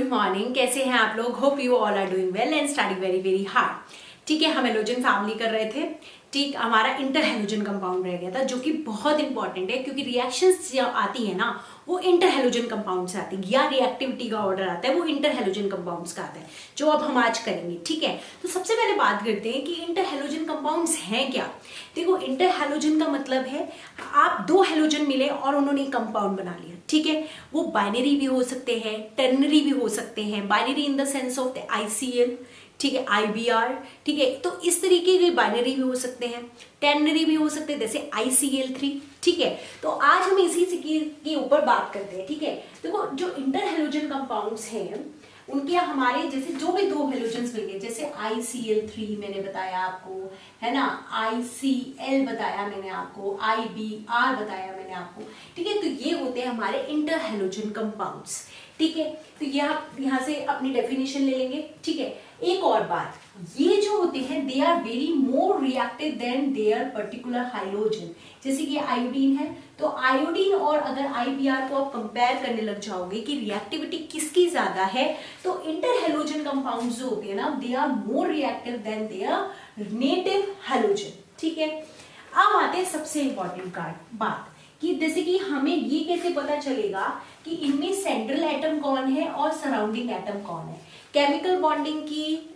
Good morning. कैसे हैं आप लोग? Hope you all are doing well and study very very hard. ठीक है, हम हेलोजन फैमिली कर रहे थे। ठीक, हमारा इंटर हेलोजन कंपाउंड रह गया था जो कि बहुत इंपॉर्टेंट है क्योंकि रिएक्शंस जो आती है ना वो इंटर हेलोजन कंपाउंड से आती है, या रिएक्टिविटी का ऑर्डर आता है वो इंटर हेलोजन कंपाउंड्स का आता है, जो अब हम आज करेंगे। ठीक है, तो सबसे पहले बात करते हैं कि इंटर हेलोजन कंपाउंड्स हैं क्या। देखो, इंटर हेलोजन का मतलब है आप दो हेलोजन मिले और उन्होंने एक कंपाउंड बना लिया। ठीक है, वो बाइनरी भी हो सकते हैं, टर्नरी भी हो सकते हैं। Binary in the sense of the ICL, ठीक है, IBR। ठीक है, तो इस तरीके के बाइनरी भी हो सकते हैं, टेनरी भी हो सकते हैं, जैसे ICl3। ठीक है, तो आज हम इसी के ऊपर बात करते हैं। ठीक है, देखो जो इंटर हेलोजन कंपाउंड्स हैं उनके हमारे जैसे जो भी दो हेलोजन्स मिलेंगे, जैसे ICl3 मैंने बताया आपको, है ना, ICl बताया मैंने आपको, IBR बताया मैंने आपको। ठीक है, तो ये होते हैं हमारे इंटर हेलोजन कंपाउंड्स। ठीक है, तो ये आप यहाँ से अपनी डेफिनेशन ले लेंगे। ठीक है, एक और बात, ये जो होते हैं they are very more reactive than their particular halogen. जैसे कि आयोडीन है, तो आयोडीन और अगर IBR को आप कंपेयर करने लग जाओगे कि रिएक्टिविटी किसकी ज्यादा है, तो इंटर हेलोजन कंपाउंड्स जो होते हैं ना they are more reactive than their native halogen. ठीक है, अब आते हैं सबसे इंपॉर्टेंट बात कि जैसे कि हमें ये कैसे पता चलेगा कि इनमें सेंट्रल एटम कौन है और सराउंडिंग एटम कौन है। केमिकल बॉन्डिंग की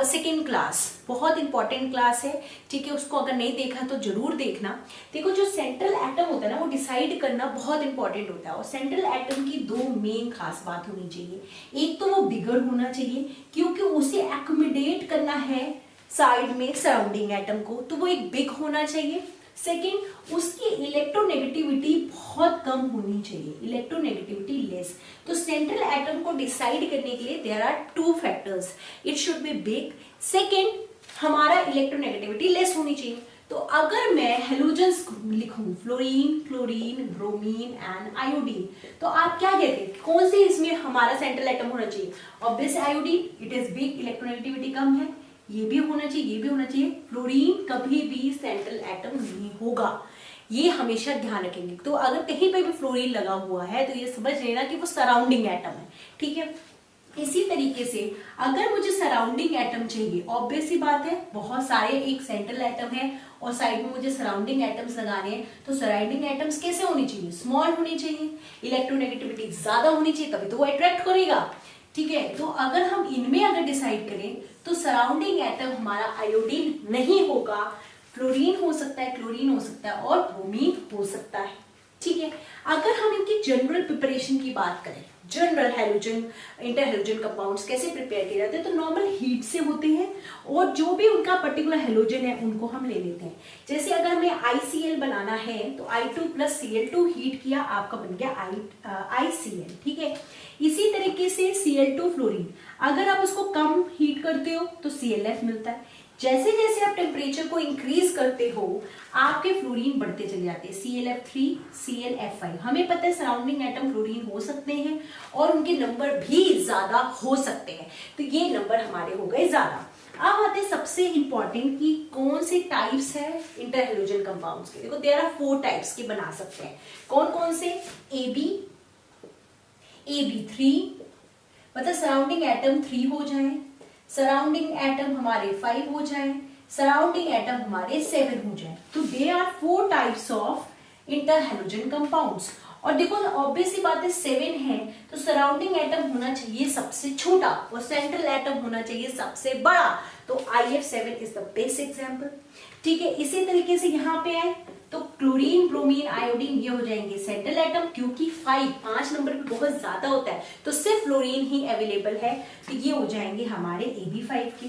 सेकेंड क्लास बहुत इंपॉर्टेंट क्लास है। ठीक है, उसको अगर नहीं देखा तो जरूर देखना। देखो, जो सेंट्रल एटम होता है ना वो डिसाइड करना बहुत इंपॉर्टेंट होता है, और सेंट्रल एटम की दो मेन खास बात होनी चाहिए। एक तो वो बिगर होना चाहिए क्योंकि उसे एकोमोडेट करना है साइड में सराउंडिंग एटम को, तो वो एक बिग होना चाहिए। सेकेंड, उसकी इलेक्ट्रोनेगेटिविटी बहुत कम होनी चाहिए, इलेक्ट्रोनेगेटिविटी लेस। तो सेंट्रल एटम को डिसाइड करने के लिए there are two factors, it should be big, second हमारा इलेक्ट्रोनेगेटिविटी लेस होनी चाहिए। तो अगर मैं हेलोजन्स लिखूं, fluorine, chlorine, bromine and iodine, तो आप क्या कहते हैं कौन से इसमें हमारा सेंट्रल एटम होना चाहिए? Obvious iodine, it is big, electronegativity कम है, ये भी होना चाहिए, ये भी होना चाहिए। फ्लोरीन कभी भी सेंट्रल एटम नहीं होगा, ये हमेशा ध्यान रखेंगे। तो अगर कहीं पे भी फ्लोरीन लगा हुआ है तो ये समझ लेना कि वो सराउंडिंग एटम है। ठीक है, इसी तरीके से अगर मुझे सराउंडिंग एटम चाहिए, ऑब्वियस सी बात है बहुत सारे एक सेंट्रल एटम है और साइड में मुझे सराउंडिंग एटम्स लगाने हैं, तो सराउंडिंग एटम्स कैसे होनी चाहिए? स्मॉल होनी चाहिए, इलेक्ट्रोनेगेटिविटी ज्यादा होनी चाहिए, तभी तो वो अट्रैक्ट करेगा। ठीक है, तो अगर हम इनमें अगर डिसाइड करें तो सराउंडिंग एटम हमारा आयोडीन नहीं होगा, फ्लोरीन हो सकता है, क्लोरीन हो सकता है और ब्रोमीन हो सकता है। ठीक है, अगर हम इनकी जनरल प्रिपरेशन की बात करें, general halogen inter halogen compounds कैसे प्रिपेयर किए जाते हैं, तो नॉर्मल हीट से होते हैं और जो भी उनका पर्टिकुलर हेलोजन है उनको हम ले लेते हैं। जैसे अगर हमें ICl बनाना है तो I2 + Cl2 हीट किया, आपका बन गया ICl। ठीक है, इसी तरीके से Cl2 फ्लोरीन, अगर आप उसको कम हीट करते हो तो ClF मिलता है। जैसे जैसे आप टेम्परेचर को इंक्रीज करते हो आपके फ्लोरीन बढ़ते चले जाते हैं, ClF3, ClF5। हमें पता है सराउंडिंग एटम फ्लोरीन हो सकते हैं और उनके नंबर भी ज्यादा हो सकते हैं, तो ये नंबर हमारे हो गए ज्यादा। अब आते हैं सबसे इंपॉर्टेंट कि कौन से टाइप्स है इंटर हेलोजन कंपाउंड्स के। देखो, देयर आर 4 टाइप्स के बना सकते हैं। कौन कौन से? AB3, मतलब सराउंडिंग एटम 3 हो जाए, सराउंडिंग एटम हमारे 5 हो जाए, सराउंडिंग एटम हमारे 7 हो जाए। तो they are 4 types of inter halogen compounds. और देखो ऑब्वियस सी बात है 7 है तो सराउंडिंग एटम होना चाहिए सबसे छोटा और सेंट्रल एटम होना चाहिए सबसे बड़ा, तो IF7 is the best example. ठीक है, इसी तरीके से यहाँ पे आए तो क्लोरीन, ब्रोमीन, आयोडीन ये हो जाएंगे सेंट्रल एटम, क्योंकि 5 नंबर पे बहुत ज्यादा होता है तो सिर्फ फ्लोरीन ही अवेलेबल है, तो ये हो जाएंगे हमारे AB5 के।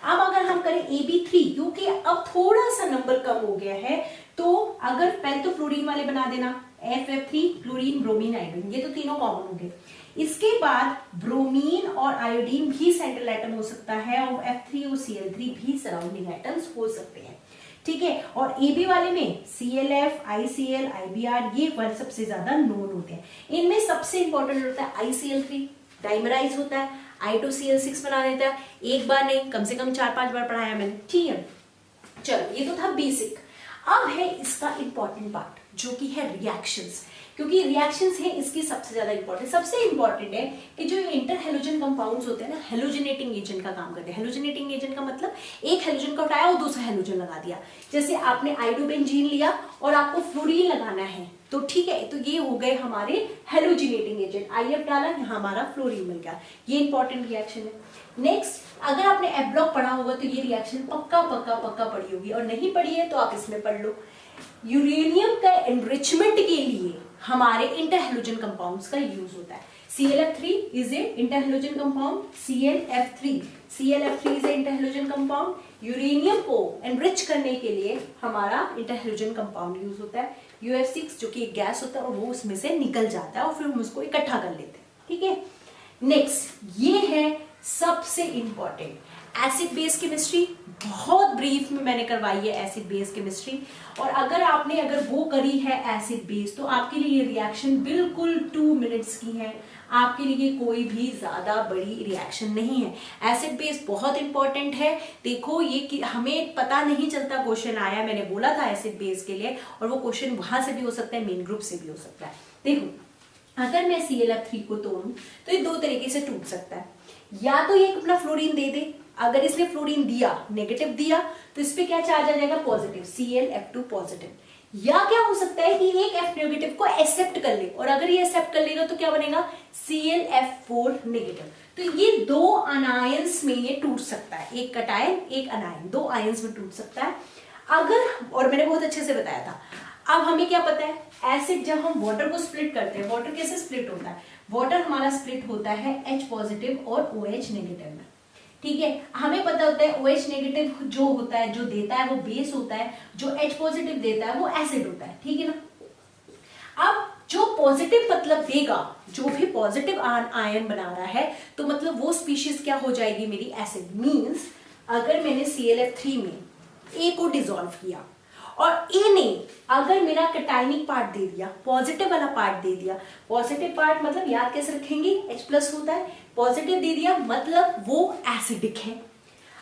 अब अगर हम करें AB3, क्योंकि अब थोड़ा सा नंबर कम हो गया है, तो अगर पहले तो फ्लोरीन वाले बना देना, FF3, क्लोरीन, ब्रोमीन, आयोडीन, ये तो तीनों कॉमन होंगे। इसके बाद ब्रोमीन और आयोडीन भी सेंट्रल एटम हो सकता है और F3 और Cl3 भी सराउंडिंग एटम्स हो सकते हैं। ठीक है, और AB वाले में ClF, ICl, IBR ये वर्ड सबसे ज्यादा नोन होते हैं। इनमें सबसे इंपॉर्टेंट होता है ICl3, डाइमराइज होता है, I2Cl6 बना देता है, एक बार नहीं कम से कम 4-5 बार पढ़ाया मैंने। ठीक है, चलो ये तो था बेसिक। अब है इसका इंपॉर्टेंट पार्ट जो कि है रिएक्शंस। क्योंकि रिएक्शंस है इसकी सबसे ज्यादा इंपॉर्टेंट, सबसे इंपॉर्टेंट है कि जो इंटर हेलोजन कंपाउंड्स होते हैं ना, हेलोजनेटिंग एजेंट का काम करते हैं। हेलोजनेटिंग एजेंट का मतलब एक हेलोजन को हटाया और दूसरा हेलोजन लगा दिया। जैसे आपने आइडोबेंजीन लिया और आपको फ्लोरीन लगाना है, तो ठीक है, तो ये हो गए हमारे हेलोजिनेटिंग एजेंट। IF डाला, यहाँ हमारा फ्लोरीन मिल गया। ये इंपॉर्टेंट रिएक्शन है। नेक्स्ट, अगर आपने एफ ब्लॉक पढ़ा होगा तो ये रिएक्शन पक्का पक्का पक्का पढ़ी होगी, और नहीं पढ़ी है तो आप इसमें पढ़ लो। यूरेनियम का एनरिचमेंट के लिए हमारे इंटरहेलोजन कंपाउंड्स का यूज होता है। ClF3 is a interhalogen compound, ClF3 is a interhalogen compound. Uranium को एनरिच करने के लिए हमारा इंटरहेलोजन कंपाउंड यूज होता है। UF6 जो कि एक गैस होता है और वो उसमें से निकल जाता है और फिर हम उसको इकट्ठा कर लेते हैं, ठीक है। नेक्स्ट, ये है सबसे इंपॉर्टेंट एसिड बेस केमिस्ट्री। बहुत ब्रीफ में मैंने करवाई है एसिड बेस केमिस्ट्री, और अगर वो करी है एसिड बेस, तो आपके लिए ये रिएक्शन बिल्कुल 2 मिनट्स की है, आपके लिए कोई भी ज्यादा बड़ी रिएक्शन नहीं है। एसिड बेस बहुत इंपॉर्टेंट है। देखो ये कि हमें पता नहीं चलता क्वेश्चन आया, मैंने बोला था एसिड बेस के लिए, और वो क्वेश्चन वहां से भी हो सकता है, मेन ग्रुप से भी हो सकता है। देखो, अगर मैं ClF3 को तोड़ूं तो ये 2 तरीके से टूट सकता है। या तो ये अपना फ्लोरीन दे दे, अगर इसने फ्लोरीन दिया, नेगेटिव दिया, तो इस पे क्या चार्ज आ जाएगा, पॉजिटिव, ClF2 पॉजिटिव। या क्या हो सकता है कि एक F नेगेटिव को एक्सेप्ट कर ले, और अगर ये एक्सेप्ट कर लेगा तो क्या बनेगा, ClF4 नेगेटिव। तो ये 2 अनायंस में ये टूट सकता है, एक कटायन एक अनायन, 2 आयंस में टूट सकता है। अगर, और मैंने बहुत अच्छे से बताया था, अब हमें क्या पता है, एसिड जब हम वाटर को स्प्लिट करते हैं, वाटर कैसे स्प्लिट होता है, वाटर हमारा स्प्लिट होता है H पॉजिटिव और OH नेगेटिव में, ठीक है। हमें पता होता है OH नेगेटिव जो होता है, जो देता है वो बेस होता है, जो H पॉजिटिव देता है वो एसिड होता है, ठीक है ना। अब जो पॉजिटिव मतलब देगा, जो भी पॉजिटिव आयन बना रहा है, तो मतलब वो स्पीशीज क्या हो जाएगी मेरी, एसिड। मींस अगर मैंने ClF3 में A को डिसॉल्व किया और A ने अगर मेरा कैटायनिक पार्ट दे दिया, पॉजिटिव वाला पार्ट दे दिया, पॉजिटिव पार्ट मतलब याद कैसे रखेंगे, H+ होता है, पॉजिटिव दे दिया मतलब वो एसिडिक है।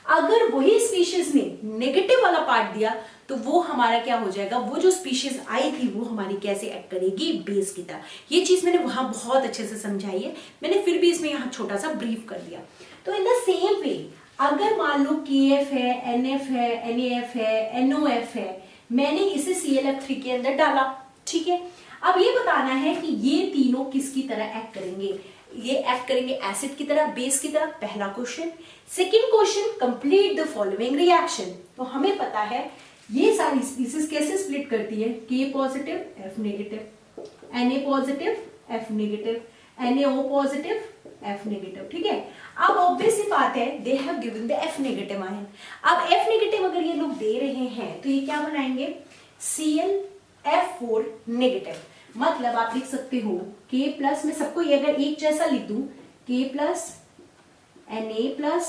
अगर वही स्पीशीज ने नेगेटिव वाला पार्ट दिया तो वो हमारा क्या हो जाएगा, वो जो स्पीशीज आई थी वो हमारी कैसे एक्ट करेगी, बेस की तरह। ये चीज मैंने वहां बहुत अच्छे से समझाई है, मैंने फिर भी इसमें यहाँ छोटा सा ब्रीफ कर दिया। तो इन द सेम वे, अगर मान लो KF है, NF है, NaF है, NOF है, मैंने इसे ClF3 के अंदर डाला, ठीक है। अब ये बताना है कि ये तीनों किसकी तरह एक्ट करेंगे, ये एक्ट करेंगे एसिड की तरह, बेस की तरह, पहला question. Second question, complete the following reaction. तो हमें पता है ये सारी स्पीसीज कैसे स्प्लिट करती है, K positive F negative, Na positive F negative, NaO positive F negative, ठीक है। अब ऑब्वियस सी बात है, they have given the F negative ion. अब F नेगेटिव अगर ये लोग दे रहे हैं तो ये क्या बनाएंगे, ClF4 नेगेटिव। मतलब आप लिख सकते हो K+ में सबको ये अगर एक जैसा लिख दूं, K+, Na+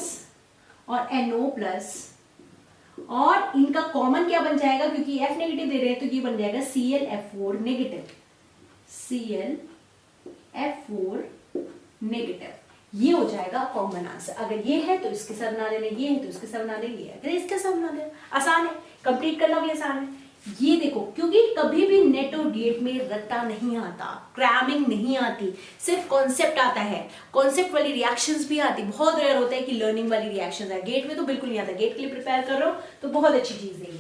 और NO+, और इनका कॉमन क्या बन जाएगा, क्योंकि F नेगेटिव दे रहे हैं तो ये बन जाएगा ClF4 नेगेटिव, ClF4 नेगेटिव। ये हो जाएगा कॉमन आंसर। अगर ये है तो इसके साथ बना लेना, ये है तो इसके साथ बना लेना, ये है तो इसके साथ बना लेना। आसान है, कंप्लीट करना भी आसान है। ये देखो, क्योंकि कभी भी नेट और गेट में रट्टा नहीं आता, क्रैमिंग नहीं आती, सिर्फ कॉन्सेप्ट आता है। कॉन्सेप्ट वाली रिएक्शंस भी आती, बहुत रेयर होता है कि लर्निंग वाली रिएक्शंस है। गेट में तो बिल्कुल नहीं आता, गेट के लिए प्रिपेयर कर रहा हूं तो बहुत अच्छी चीज है ये।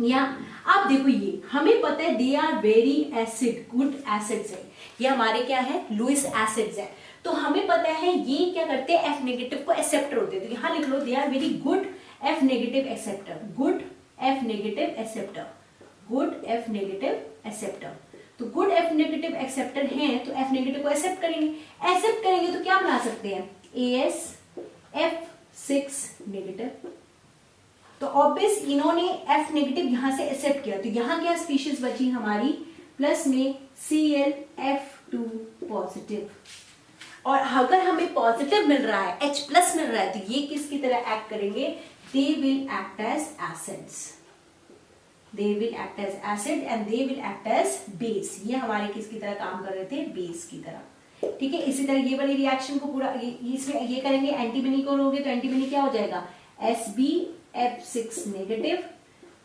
या आप देखो, ये हमें पता है they are very acid, good acids है, ये हमारे क्या है, लुईस एसिड्स है। तो हमें पता है ये क्या करते हैं, F नेगेटिव को एक्सेप्टर होते हैं। तो यहां लिख लो, they are very good F negative acceptor, good F negative acceptor, good F negative acceptor. तो गुड F नेगेटिव एक्सेप्टर हैं तो F नेगेटिव को एक्सेप्ट करेंगे, एक्सेप्ट करेंगे तो क्या बना सकते हैं, AsF6 नेगेटिव। तो ऑब्वियस इन्होंने F नेगेटिव यहां से एक्सेप्ट किया, तो यहां क्या स्पीशीज बची हमारी, प्लस में ClF2 पॉजिटिव। और अगर हमें पॉजिटिव मिल रहा है, H+ मिल रहा है, तो ये किसकी तरह एक्ट करेंगे, they will act as acids, they will act as acid and they will act as base. ये हमारे किसकी तरह काम कर रहे थे, बेस की तरह, ठीक है। इसी तरह ये वाली रिएक्शन को पूरा इसमें ये करेंगे, एंटीमनी करोगे तो एंटीमनी क्या हो जाएगा, SbF6 negative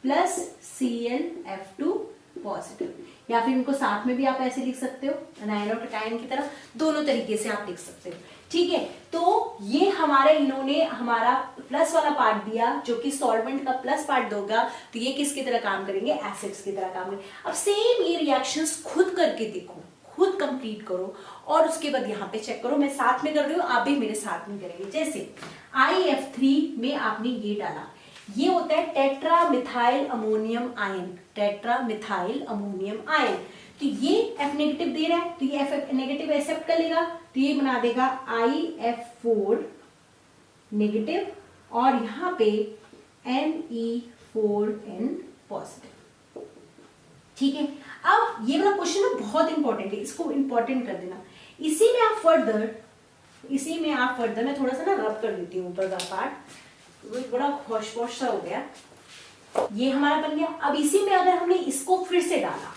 plus ClF2 positive, या फिर इनको साथ में भी आप ऐसे लिख सकते हो एनायन और कैटायन की तरह, दोनों तरीके से आप लिख सकते हो। ठीक है, तो ये हमारे इन्होंने हमारा प्लस वाला पार्ट दिया जो कि सॉल्वेंट का प्लस पार्ट दोगा, तो ये किसकी तरह काम करेंगे, एसिड्स की तरह काम करेंगे। अब सेम ये रिएक्शंस खुद करके देखो, खुद कंप्लीट करो और उसके बाद यहाँ पे चेक करो। मैं साथ में कर रही हूँ, आप भी मेरे साथ में करेंगे। जैसे IF3 में आपने ये डाला, ये होता है tetra methyl ammonium ion, tetra methyl ammonium ion. तो ये F नेगेटिव दे रहा है, तो ये F नेगेटिव एक्सेप्ट कर लेगा, तो ये बना देगा IF4 नेगेटिव और यहाँ पे Ne4N पॉजिटिव। ठीक है, अब ये वाला क्वेश्चन ना बहुत इंपॉर्टेंट है, इसको इंपॉर्टेंट कर देना। इसी में आप फर्दर मैं थोड़ा सा ना रब कर देती हूँ ऊपर का पार्ट, बड़ा होश सा हो गया, ये हमारा बन गया। अब इसी में अगर हमने इसको फिर से डाला,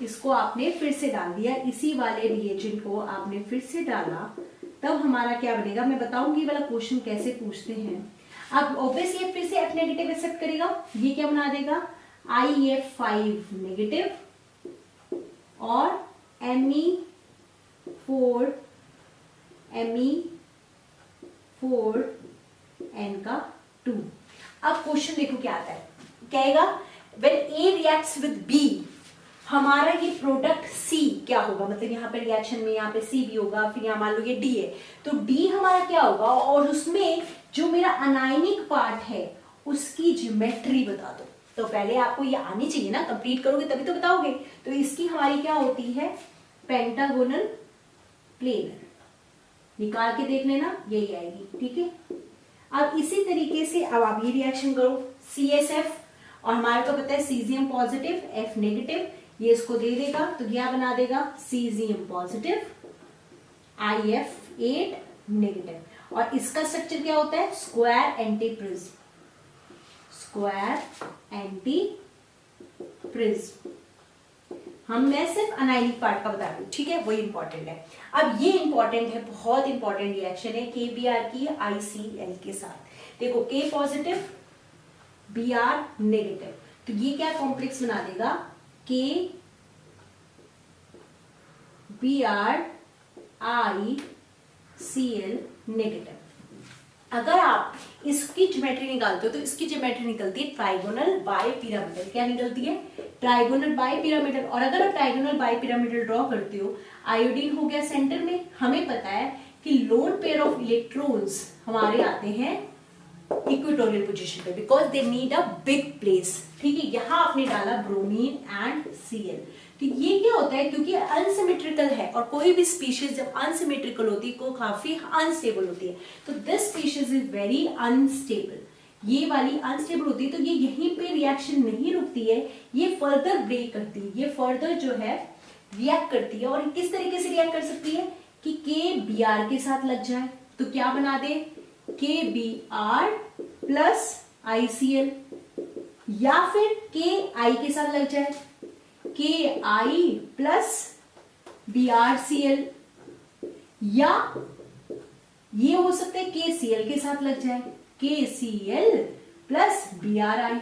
इसको आपने फिर से डाल दिया, इसी वाले रिएजेंट को आपने फिर से डाला, तब हमारा क्या बनेगा, मैं बताऊंगी वाला क्वेश्चन कैसे पूछते हैं। अब ऑब्वियसली फिर से F नेगेटिव एक्सेप्ट करेगा, ये क्या बना देगा IF5 नेगेटिव और Me4N का 2। अब क्वेश्चन देखो क्या आता है, कहेगा when A reacts with B, हमारा ये प्रोडक्ट C क्या होगा, मतलब यहाँ पे रिएक्शन में यहाँ पे C भी होगा, फिर यहाँ मान लो ये D है, तो D हमारा क्या होगा, और उसमें जो मेरा अनायनिक पार्ट है उसकी ज्योमेट्री बता दो। तो पहले आपको ये आनी चाहिए ना, कंप्लीट करोगे तभी तो बताओगे। तो इसकी हमारी क्या होती है, पेंटागोनल प्लेनर, निकाल के देख लेना, यही आएगी। ठीक है, अब इसी तरीके से अब आप ये रिएक्शन करो, CSF और हमारे को पता है सीजियम पॉजिटिव F नेगेटिव, ये इसको दे देगा, तो क्या बना देगा सीजियम पॉजिटिव IF8 नेगेटिव। और इसका स्ट्रक्चर क्या होता है, square anti prism, square anti prism. मैं सिर्फ अनायनिक पार्ट का बता रही हूँ, ठीक है, वही इंपॉर्टेंट है। अब ये इंपॉर्टेंट है, बहुत इंपॉर्टेंट रिएक्शन है KBr की ICl के साथ। देखो K पॉजिटिव Br नेगेटिव, तो ये क्या कॉम्प्लेक्स बना देगा KBr ICl नेगेटिव। अगर आप इसकी ज्योमेट्री निकालते हो तो इसकी ज्योमेट्री निकलती है ट्राइगोनल बाय पिरामिडल। क्या निकलती है, ट्राइगोनल बाय पिरामिडल। और अगर आप ट्राइगोनल बाय पिरामिडल ड्रॉ करते हो, आयोडीन हो गया सेंटर में, हमें पता है कि लोन पेयर ऑफ इलेक्ट्रॉन्स हमारे आते हैं इक्वेटोरियल पोजीशन पे, because they need a big place. ठीक है, यहां आपने डाला ब्रोमीन एंड Cl, तो ये क्या होता है, क्योंकि अनसिमेट्रिकल है और कोई भी स्पीशीज जब अनसिमेट्रिकल होती है वो काफी अनस्टेबल होती है, तो this species is very unstable. ये वाली अनस्टेबल होती है, तो ये यहीं पे रिएक्शन नहीं रुकती है, ये फर्दर ब्रेक करती है, ये फर्दर जो है रिएक्ट करती है। और किस तरीके से रिएक्ट कर सकती है कि KBr के साथ लग जाए, तो क्या बना दे KBr प्लस ICl, या फिर KI के साथ लग जाए KI प्लस BrCl, या ये हो सकता है KCl के साथ लग जाए KCl प्लस BrI।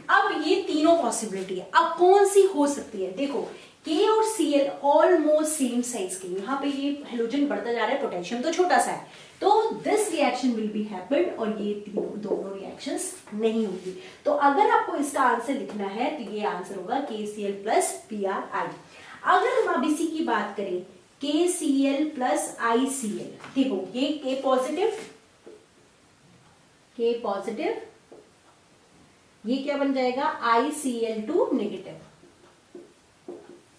अब ये तीनों पॉसिबिलिटी है। अब कौन सी हो सकती है, देखो K और Cl ऑलमोस्ट सेम साइज के, यहाँ पे ये हेलोजन बढ़ता जा रहा है, पोटेशियम तो छोटा सा है, तो this reaction will be happened और ये दोनों रिएक्शंस नहीं होगी। तो अगर आपको इसका आंसर लिखना है तो ये आंसर होगा KCl प्लस BrI। अगर हम अब इसी की बात करें KCl प्लस ICl, देखो ये K पॉजिटिव, ये क्या बन जाएगा ICl2 नेगेटिव,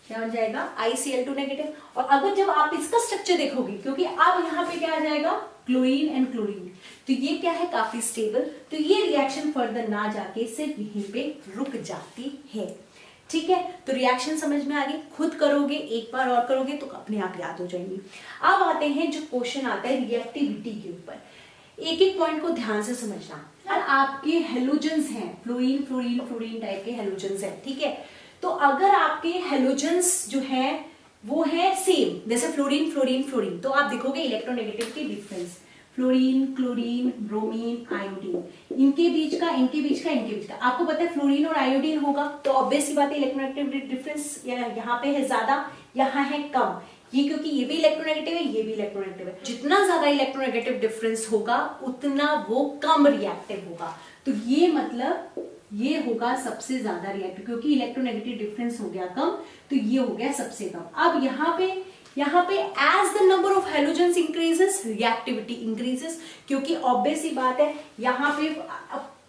क्या बन जाएगा ICl2 नेगेटिव। और अगर जब आप इसका स्ट्रक्चर देखोगे, क्योंकि अब यहाँ पे क्या आ जाएगा क्लोरीन एंड क्लोरीन, तो ये क्या है काफी स्टेबल, तो ये रिएक्शन फर्दर ना जाके सिर्फ यहीं पे रुक जाती है। ठीक है, तो रिएक्शन समझ में आ गई, खुद करोगे, एक बार और करोगे तो अपने आप याद हो जाएंगी। अब आते हैं जो क्वेश्चन आता है रिएक्टिविटी के ऊपर, एक एक पॉइंट को ध्यान से समझना। और आपके हेलोजेंस हैं, फ्लोरीन फ्लोरीन फ्लोरीन टाइप के हेलोजेंस हैं, ठीक है, तो अगर आपके हेलोजेंस जो है वो है सेम, जैसे फ्लोरीन फ्लोरीन फ्लोरीन, तो आप देखोगे electronegativity difference, fluorine, chlorine, bromine, iodine, इनके बीच का, इनके बीच का, इनके बीच का। आपको पता है फ्लोरीन और आयोडीन होगा तो ऑब्वियस सी बात है इलेक्ट्रोनेगेटिव डिफरेंस यहाँ पे है ज्यादा, यहाँ है कम। ये क्योंकि ये भी इलेक्ट्रोनेगेटिव है, ये भी इलेक्ट्रोनेगेटिव है। जितना ज्यादा इलेक्ट्रोनेगेटिव डिफरेंस होगा उतना वो कम रिएक्टिव होगा। तो ये मतलब ये होगा सबसे ज्यादा रिएक्टिव, क्योंकि इलेक्ट्रोनेगेटिव डिफरेंस हो गया कम तो ये हो गया सबसे कम। अब यहाँ पे as the number of halogens increases reactivity increases, क्योंकि ऑब्वियस ही बात है यहाँ पे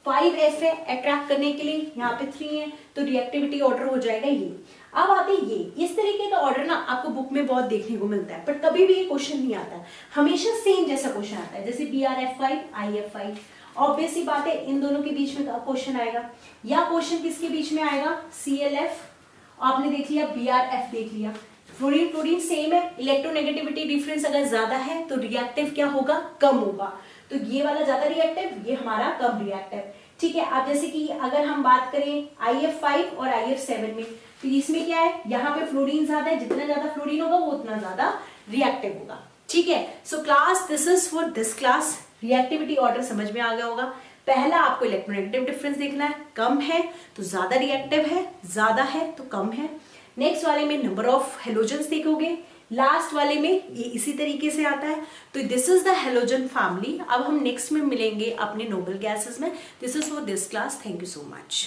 5F है अट्रैक्ट करने के लिए, यहाँ पे 3 है तो रिएक्टिविटी ऑर्डर हो जाएगा ये। अब आते ये इस तरीके का ऑर्डर ना आपको बुक में बहुत देखने को मिलता है, बट कभी भी ये क्वेश्चन नहीं आता है, हमेशा सेम जैसा क्वेश्चन आता है, जैसे BrF5 IF5। ऑब्वियस ही बात है इन दोनों के बीच में क्वेश्चन आएगा, या क्वेश्चन किसके बीच में आएगा, ClF आपने देख लिया, BrF देख लिया। फ्लोरीन फ्लोरीन सेम है, इलेक्ट्रोनेगेटिविटी डिफरेंस अगर ज्यादा है तो रिएक्टिव क्या होगा, कम होगा। तो ये वाला ज्यादा रिएक्टिव, ये हमारा कम रिएक्टिव। ठीक है, अब जैसे कि अगर हम बात करें IF5 और IF7 में, तो इसमें क्या है, यहाँ पे फ्लोरीन ज्यादा है, जितना ज्यादा फ्लोरीन होगा वो उतना ज्यादा रिएक्टिव होगा। ठीक है, so class this is for this class. Reactivity order समझ में आ गया होगा। पहला आपको इलेक्ट्रोनेगेटिव डिफरेंस देखना है, कम है तो ज्यादा रिएक्टिव है, ज्यादा है तो कम है। नेक्स्ट वाले में नंबर ऑफ हेलोजेंस देखोगे, लास्ट वाले में ये इसी तरीके से आता है। तो this is the halogen family. अब हम नेक्स्ट में मिलेंगे अपने नोबल गैसेस में। This is for this class. Thank you so much.